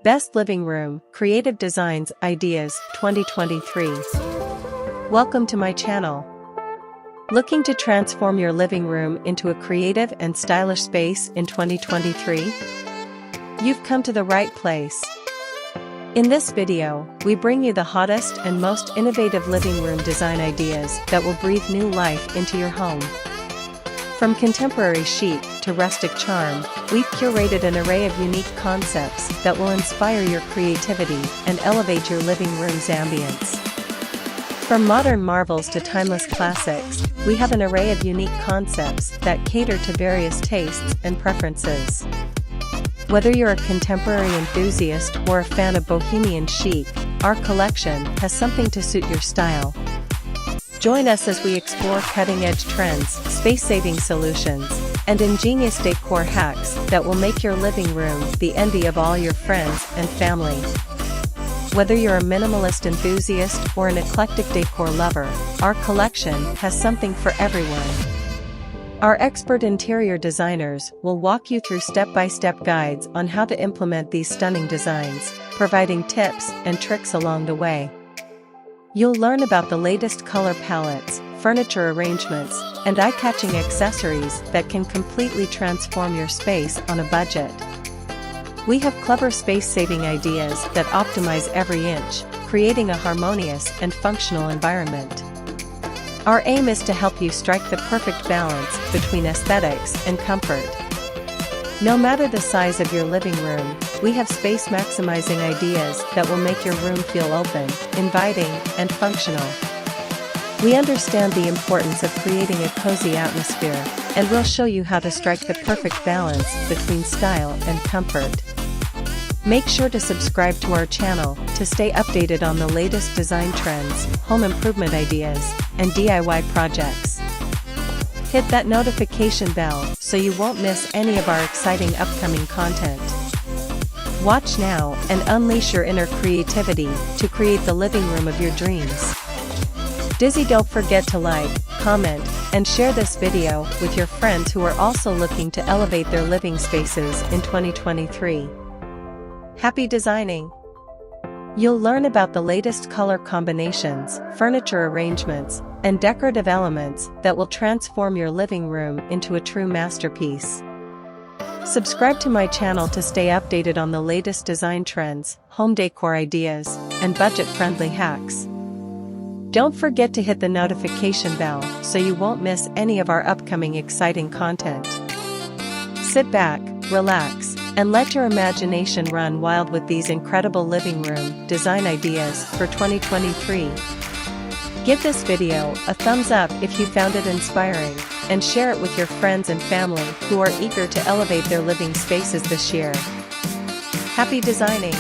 Best Living Room, Creative Designs, Ideas, 2023. Welcome to my channel. Looking to transform your living room into a creative and stylish space in 2023? You've come to the right place. In this video, we bring you the hottest and most innovative living room design ideas that will breathe new life into your home. From contemporary chic to rustic charm, we've curated an array of unique concepts that will inspire your creativity and elevate your living room's ambience. From modern marvels to timeless classics, we have an array of unique concepts that cater to various tastes and preferences. Whether you're a contemporary enthusiast or a fan of Bohemian chic, our collection has something to suit your style. Join us as we explore cutting-edge trends, space-saving solutions, and ingenious decor hacks that will make your living room the envy of all your friends and family. Whether you're a minimalist enthusiast or an eclectic decor lover, our collection has something for everyone. Our expert interior designers will walk you through step-by-step guides on how to implement these stunning designs, providing tips and tricks along the way. You'll learn about the latest color palettes, furniture arrangements, and eye-catching accessories that can completely transform your space on a budget. We have clever space-saving ideas that optimize every inch, creating a harmonious and functional environment. Our aim is to help you strike the perfect balance between aesthetics and comfort. No matter the size of your living room, we have space-maximizing ideas that will make your room feel open, inviting, and functional. We understand the importance of creating a cozy atmosphere, and we'll show you how to strike the perfect balance between style and comfort. Make sure to subscribe to our channel to stay updated on the latest design trends, home improvement ideas, and DIY projects. Hit that notification bell so you won't miss any of our exciting upcoming content. Watch now and unleash your inner creativity to create the living room of your dreams. Don't forget to like, comment, and share this video with your friends who are also looking to elevate their living spaces in 2023. Happy designing! You'll learn about the latest color combinations, furniture arrangements, and decorative elements that will transform your living room into a true masterpiece. Subscribe to my channel to stay updated on the latest design trends, home decor ideas, and budget-friendly hacks. Don't forget to hit the notification bell so you won't miss any of our upcoming exciting content. Sit back, relax, and let your imagination run wild with these incredible living room design ideas for 2023. Give this video a thumbs up if you found it inspiring, and share it with your friends and family who are eager to elevate their living spaces this year. Happy designing!